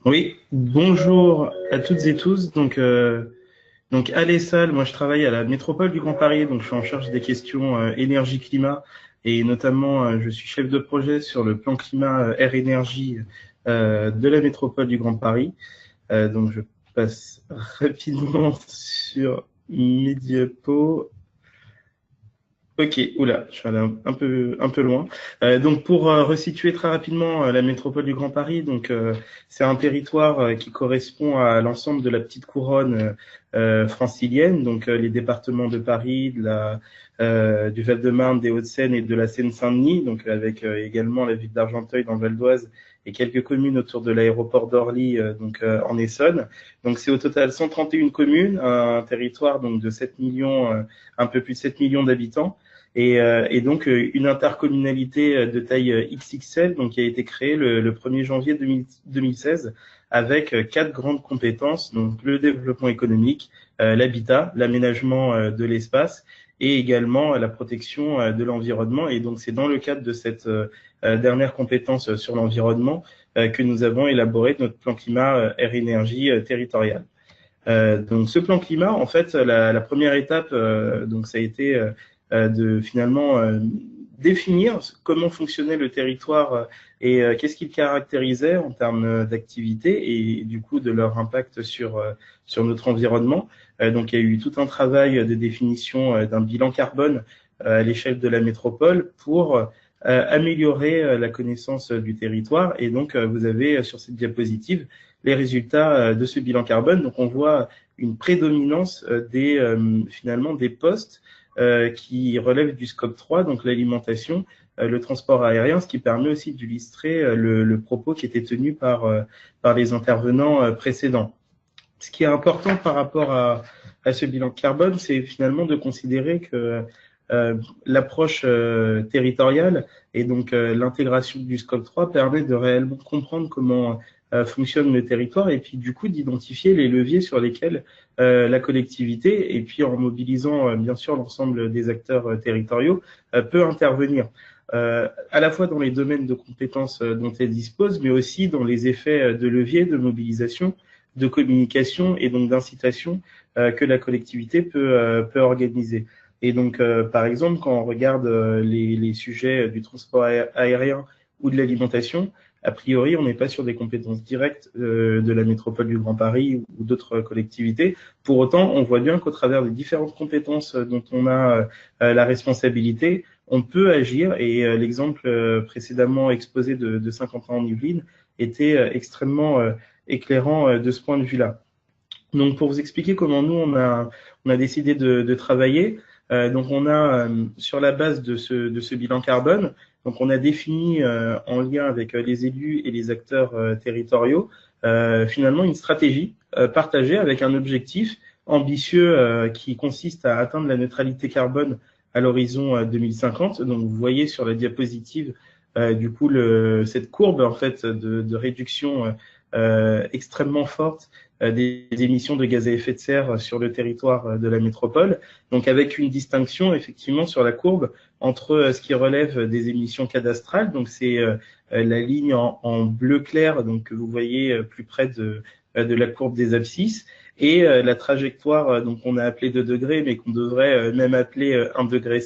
Oui, bonjour à toutes et tous. Donc à l'ESSAL, moi je travaille à la métropole du Grand Paris, donc je suis en charge des questions énergie-climat et notamment je suis chef de projet sur le plan climat air-énergie de la métropole du Grand Paris. Donc je passe rapidement sur mes diapos. Ok, oula, je suis allé un peu loin. Donc pour resituer très rapidement la métropole du Grand Paris, c'est un territoire qui correspond à l'ensemble de la petite couronne francilienne, les départements de Paris, du Val-de-Marne, des Hauts-de-Seine et de la Seine-Saint-Denis, donc avec également la ville d'Argenteuil dans le Val d'Oise et quelques communes autour de l'aéroport d'Orly, en Essonne. Donc c'est au total 131 communes, un territoire donc de 7 millions, un peu plus de 7 millions d'habitants et donc une intercommunalité de taille XXL qui a été créée le 1er janvier 2016 avec quatre grandes compétences, donc le développement économique, l'habitat, l'aménagement de l'espace et également la protection de l'environnement. Et donc c'est dans le cadre de cette dernière compétence sur l'environnement que nous avons élaboré notre plan climat air-énergie territorial. Donc ce plan climat, en fait, la première étape, ça a été de finalement définir comment fonctionnait le territoire et qu'est-ce qu'il caractérisait en termes d'activité et du coup de leur impact sur notre environnement. Donc il y a eu tout un travail de définition d'un bilan carbone à l'échelle de la métropole pour améliorer la connaissance du territoire. Et donc vous avez sur cette diapositive les résultats de ce bilan carbone. Donc on voit une prédominance finalement des postes qui relèvent du scope 3, donc l'alimentation, le transport aérien, ce qui permet aussi d'illustrer le propos qui était tenu par les intervenants précédents. Ce qui est important par rapport à ce bilan carbone, c'est finalement de considérer que l'approche territoriale et donc l'intégration du scope 3 permet de réellement comprendre comment fonctionne le territoire et puis du coup d'identifier les leviers sur lesquels la collectivité et puis en mobilisant bien sûr l'ensemble des acteurs territoriaux peut intervenir. À la fois dans les domaines de compétences dont elle dispose, mais aussi dans les effets de levier, de mobilisation, de communication et donc d'incitation que la collectivité peut organiser. Et donc, par exemple, quand on regarde les sujets du transport aérien ou de l'alimentation, a priori, on n'est pas sur des compétences directes de la métropole du Grand Paris ou d'autres collectivités. Pour autant, on voit bien qu'au travers des différentes compétences dont on a la responsabilité, on peut agir. Et l'exemple précédemment exposé de 50 ans en Yvelines était extrêmement éclairant de ce point de vue-là. Donc, pour vous expliquer comment nous, on a décidé de travailler, on a, sur la base de ce bilan carbone, donc on a défini, en lien avec les élus et les acteurs territoriaux, finalement une stratégie partagée avec un objectif ambitieux qui consiste à atteindre la neutralité carbone à l'horizon 2050. Donc, vous voyez sur la diapositive, du coup, cette courbe en fait de réduction extrêmement forte des émissions de gaz à effet de serre sur le territoire de la métropole, donc avec une distinction effectivement sur la courbe entre ce qui relève des émissions cadastrales, donc c'est la ligne en bleu clair, donc que vous voyez plus près de la courbe des abscisses, et la trajectoire donc on a appelé 2 degrés, mais qu'on devrait même appeler 1,5 degré,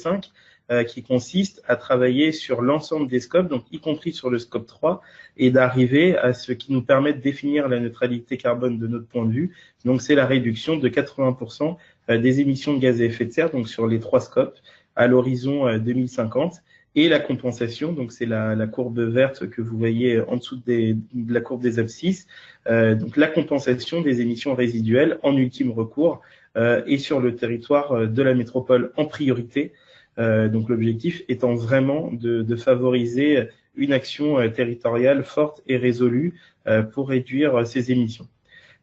qui consiste à travailler sur l'ensemble des scopes, donc y compris sur le scope 3, et d'arriver à ce qui nous permet de définir la neutralité carbone de notre point de vue. Donc c'est la réduction de 80% des émissions de gaz à effet de serre, donc sur les 3 scopes, à l'horizon 2050. Et la compensation, donc c'est la courbe verte que vous voyez en dessous de la courbe des abscisses, donc la compensation des émissions résiduelles en ultime recours et sur le territoire de la métropole en priorité. Donc l'objectif étant vraiment de favoriser une action territoriale forte et résolue pour réduire ces émissions.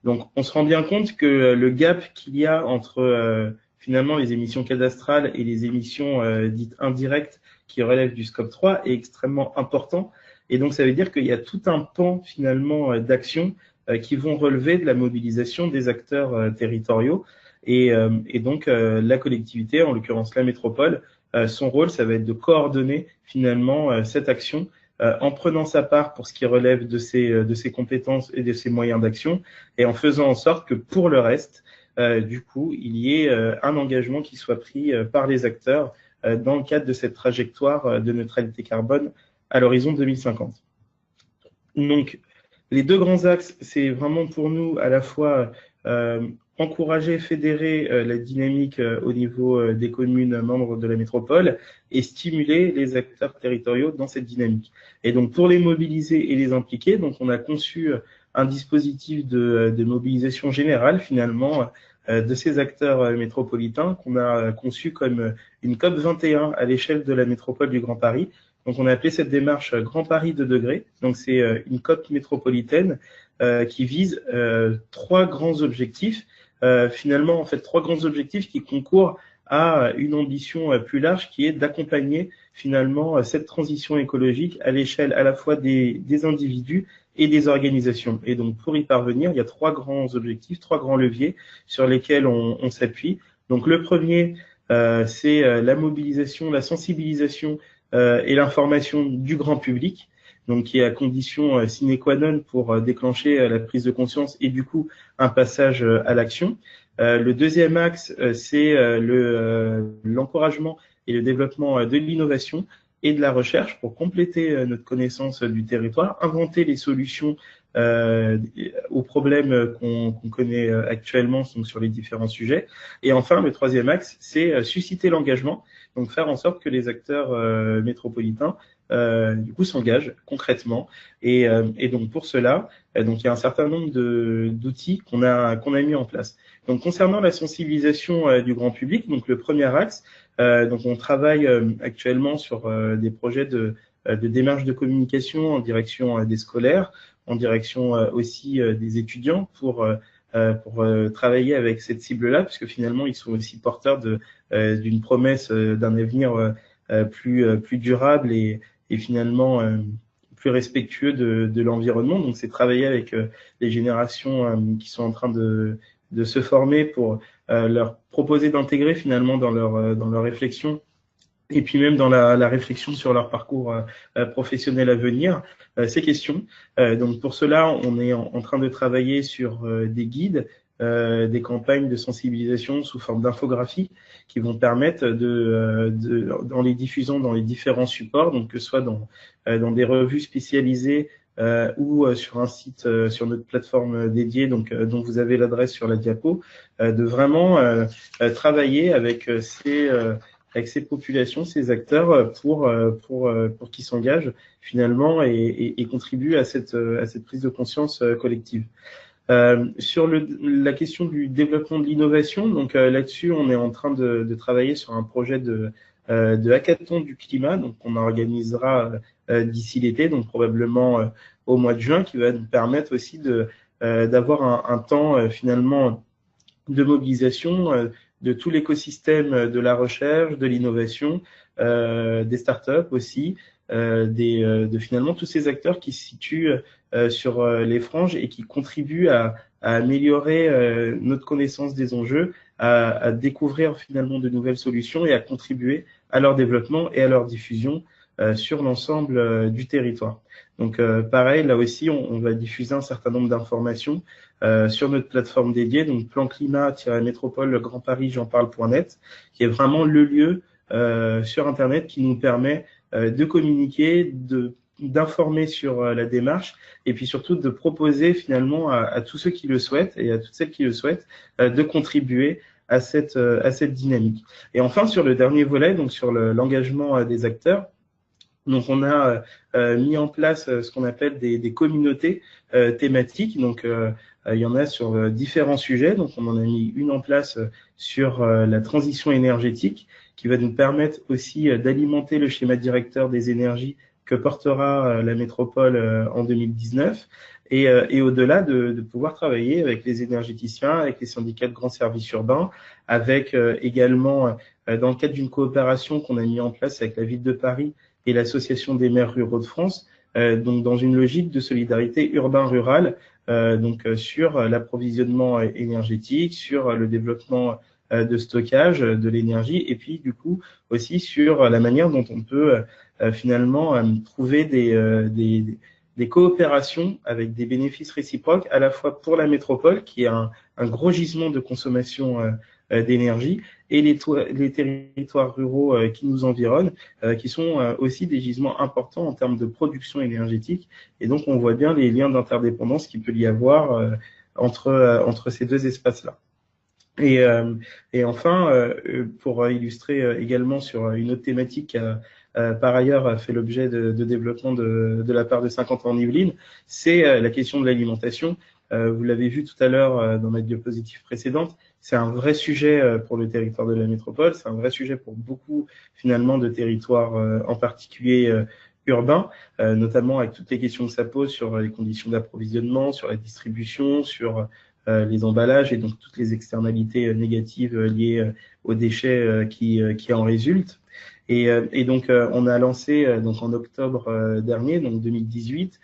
Donc on se rend bien compte que le gap qu'il y a entre finalement les émissions cadastrales et les émissions dites indirectes qui relèvent du scope 3 est extrêmement important. Et donc ça veut dire qu'il y a tout un pan finalement d'actions qui vont relever de la mobilisation des acteurs territoriaux. Et donc la collectivité, en l'occurrence la métropole, son rôle, ça va être de coordonner finalement cette action en prenant sa part pour ce qui relève de ses compétences et de ses moyens d'action, et en faisant en sorte que pour le reste, du coup, il y ait un engagement qui soit pris par les acteurs dans le cadre de cette trajectoire de neutralité carbone à l'horizon 2050. Donc, les deux grands axes, c'est vraiment pour nous à la fois encourager, fédérer la dynamique au niveau des communes membres de la métropole et stimuler les acteurs territoriaux dans cette dynamique. Et donc, pour les mobiliser et les impliquer, donc on a conçu un dispositif de mobilisation générale, finalement, de ces acteurs métropolitains qu'on a conçu comme une COP 21 à l'échelle de la métropole du Grand Paris. Donc, on a appelé cette démarche Grand Paris 2 degrés. Donc, c'est une COP métropolitaine qui vise trois grands objectifs. Finalement, en fait, trois grands objectifs qui concourent à une ambition plus large qui est d'accompagner finalement cette transition écologique à l'échelle à la fois des individus et des organisations. Et donc, pour y parvenir, il y a trois grands objectifs, trois grands leviers sur lesquels on s'appuie. Donc, le premier, c'est la mobilisation, la sensibilisation et l'information du grand public, donc qui est à condition sine qua non pour déclencher la prise de conscience et du coup un passage à l'action. Le deuxième axe, c'est l'encouragement et le développement de l'innovation et de la recherche pour compléter notre connaissance du territoire, inventer les solutions aux problèmes qu'on connaît actuellement donc sur les différents sujets. Et enfin, le troisième axe, c'est susciter l'engagement, donc faire en sorte que les acteurs métropolitains du coup s'engagent concrètement. Et donc pour cela, donc il y a un certain nombre d'outils qu'on a mis en place. Donc concernant la sensibilisation du grand public, donc le premier axe, donc on travaille actuellement sur des projets de démarche de communication en direction des scolaires, en direction aussi des étudiants pour travailler avec cette cible-là, puisque finalement ils sont aussi porteurs d'une promesse d'un avenir plus durable et finalement plus respectueux de l'environnement. Donc c'est travailler avec les générations qui sont en train de se former pour leur proposer d'intégrer finalement dans leur réflexion et puis même dans la réflexion sur leur parcours professionnel à venir, ces questions. Donc pour cela, on est en train de travailler sur des guides, des campagnes de sensibilisation sous forme d'infographie qui vont permettre en les diffusant dans les différents supports, donc que ce soit dans des revues spécialisées ou sur un site, sur notre plateforme dédiée, donc dont vous avez l'adresse sur la diapo, de vraiment travailler avec ces populations, ces acteurs pour qu'ils s'engagent finalement et contribuent à cette prise de conscience collective. Sur la question du développement de l'innovation, donc là-dessus, on est en train de travailler sur un projet de hackathon du climat, donc on organisera d'ici l'été, donc probablement au mois de juin, qui va nous permettre aussi d'avoir un temps finalement de mobilisation de tout l'écosystème de la recherche, de l'innovation, des startups aussi, de finalement tous ces acteurs qui se situent sur les franges et qui contribuent à améliorer notre connaissance des enjeux, à découvrir finalement de nouvelles solutions et à contribuer à leur développement et à leur diffusion sur l'ensemble du territoire. Donc pareil, là aussi, on va diffuser un certain nombre d'informations sur notre plateforme dédiée, donc plan climat-métropole Grand Paris, j'en parle.net, qui est vraiment le lieu sur Internet qui nous permet de communiquer, d'informer sur la démarche et puis surtout de proposer finalement à tous ceux qui le souhaitent et à toutes celles qui le souhaitent de contribuer à cette dynamique. Et enfin, sur le dernier volet, donc sur l'engagement des acteurs, donc on a mis en place ce qu'on appelle des communautés thématiques. Donc il y en a sur différents sujets. Donc on en a mis une en place sur la transition énergétique qui va nous permettre aussi d'alimenter le schéma directeur des énergies que portera la métropole en 2019 et au-delà de pouvoir travailler avec les énergéticiens, avec les syndicats de grands services urbains, avec également dans le cadre d'une coopération qu'on a mis en place avec la ville de Paris et l'Association des maires ruraux de France, donc dans une logique de solidarité urbain-rural, sur l'approvisionnement énergétique, sur le développement de stockage de l'énergie, et puis du coup aussi sur la manière dont on peut finalement trouver des coopérations avec des bénéfices réciproques, à la fois pour la métropole, qui est un gros gisement de consommation d'énergie, et les territoires ruraux qui nous environnent, qui sont aussi des gisements importants en termes de production énergétique. Et donc, on voit bien les liens d'interdépendance qu'il peut y avoir entre ces deux espaces-là. Et enfin, pour illustrer également sur une autre thématique qui a par ailleurs fait l'objet de développement de la part de 50 ans en Yvelines, c'est la question de l'alimentation. Vous l'avez vu tout à l'heure dans ma diapositive précédente, c'est un vrai sujet pour le territoire de la métropole, c'est un vrai sujet pour beaucoup finalement de territoires, en particulier urbains, notamment avec toutes les questions que ça pose sur les conditions d'approvisionnement, sur la distribution, sur les emballages et donc toutes les externalités négatives liées aux déchets qui en résultent. Et donc, on a lancé donc en octobre dernier, donc 2018,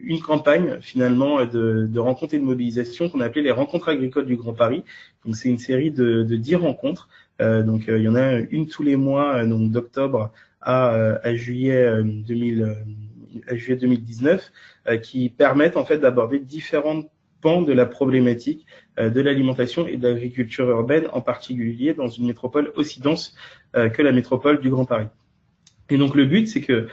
une campagne finalement de rencontres et de mobilisation qu'on a appelée les rencontres agricoles du Grand Paris. Donc, c'est une série de 10 rencontres. Donc, il y en a une tous les mois, donc d'octobre à juillet 2019, qui permettent en fait d'aborder différentes pans de la problématique de l'alimentation et de l'agriculture urbaine, en particulier dans une métropole aussi dense que la métropole du Grand Paris. Et donc le but, c'est que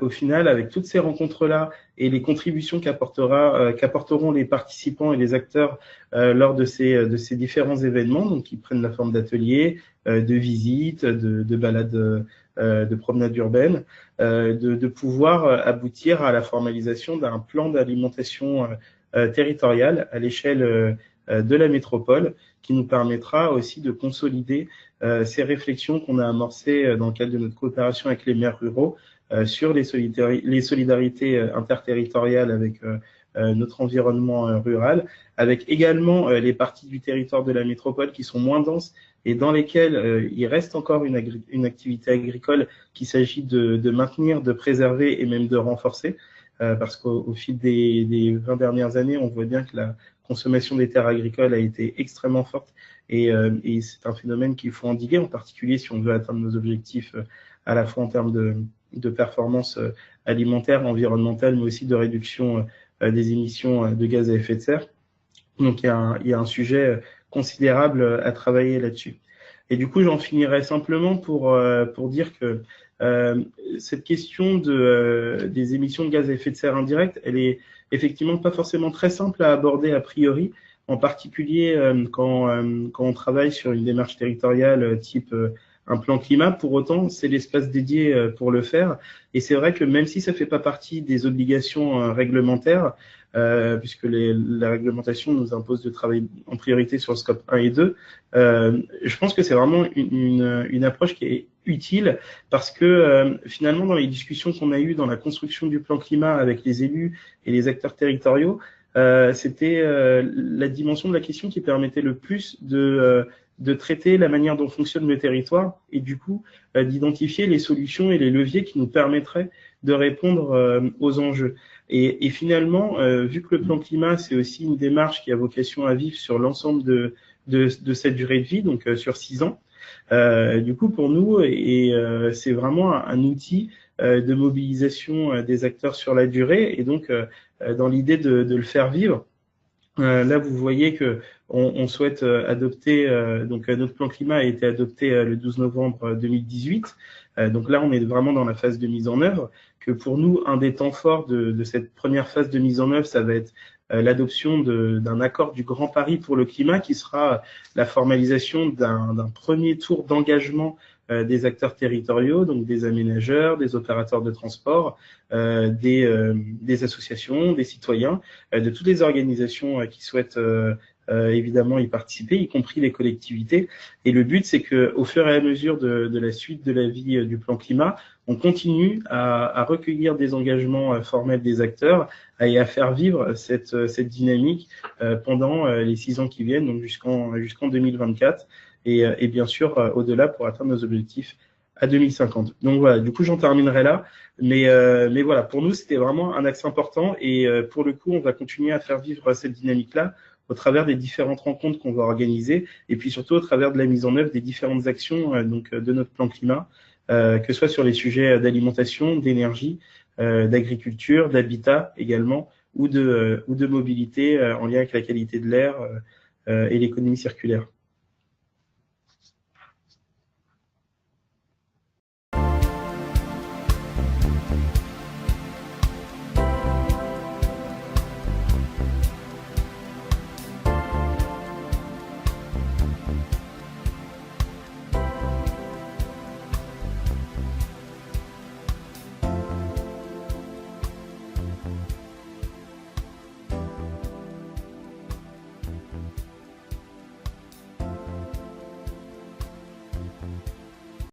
au final, avec toutes ces rencontres-là et les contributions qu'apporteront les participants et les acteurs lors de ces différents événements, donc qui prennent la forme d'ateliers, de visites, de balades, de promenades urbaines, de pouvoir aboutir à la formalisation d'un plan d'alimentation territoriale à l'échelle de la métropole, qui nous permettra aussi de consolider ces réflexions qu'on a amorcées dans le cadre de notre coopération avec les maires ruraux sur les solidarités interterritoriales avec notre environnement rural, avec également les parties du territoire de la métropole qui sont moins denses et dans lesquelles il reste encore une activité agricole qu'il s'agit de maintenir, de préserver et même de renforcer. Parce qu'au fil des 20 dernières années, on voit bien que la consommation des terres agricoles a été extrêmement forte et c'est un phénomène qu'il faut endiguer, en particulier si on veut atteindre nos objectifs à la fois en termes de performance alimentaire, environnementale, mais aussi de réduction des émissions de gaz à effet de serre. Donc il y a un sujet considérable à travailler là-dessus. Et du coup, j'en finirai simplement pour dire que cette question des émissions de gaz à effet de serre indirectes, elle est effectivement pas forcément très simple à aborder a priori, en particulier quand on travaille sur une démarche territoriale type un plan climat. Pour autant, c'est l'espace dédié pour le faire. Et c'est vrai que même si ça fait pas partie des obligations réglementaires, puisque la réglementation nous impose de travailler en priorité sur le scope 1 et 2, je pense que c'est vraiment une approche qui est utile parce que finalement, dans les discussions qu'on a eues dans la construction du plan climat avec les élus et les acteurs territoriaux, c'était la dimension de la question qui permettait le plus de traiter la manière dont fonctionne le territoire et du coup d'identifier les solutions et les leviers qui nous permettraient de répondre aux enjeux. Et finalement, vu que le plan climat, c'est aussi une démarche qui a vocation à vivre sur l'ensemble de cette durée de vie, donc sur 6 ans, du coup pour nous, c'est vraiment un outil de mobilisation des acteurs sur la durée et donc dans l'idée de le faire vivre. Là, vous voyez que on souhaite adopter, donc notre plan climat a été adopté le 12 novembre 2018. Donc là, on est vraiment dans la phase de mise en œuvre. Que pour nous, un des temps forts de cette première phase de mise en œuvre, ça va être l'adoption d'un accord du Grand Paris pour le climat, qui sera la formalisation d'un premier tour d'engagement des acteurs territoriaux, donc des aménageurs, des opérateurs de transport, des associations, des citoyens, de toutes les organisations qui souhaitent évidemment y participer, y compris les collectivités. Et le but, c'est que, au fur et à mesure de la suite de la vie du plan climat, on continue à recueillir des engagements formels des acteurs et à faire vivre cette dynamique pendant les 6 ans qui viennent, donc jusqu'en 2024. Et bien sûr au-delà pour atteindre nos objectifs à 2050. Donc voilà, du coup j'en terminerai là, mais voilà, pour nous c'était vraiment un axe important et pour le coup on va continuer à faire vivre cette dynamique-là au travers des différentes rencontres qu'on va organiser et puis surtout au travers de la mise en œuvre des différentes actions donc de notre plan climat que ce soit sur les sujets d'alimentation, d'énergie, d'agriculture, d'habitat également, ou de mobilité en lien avec la qualité de l'air et l'économie circulaire.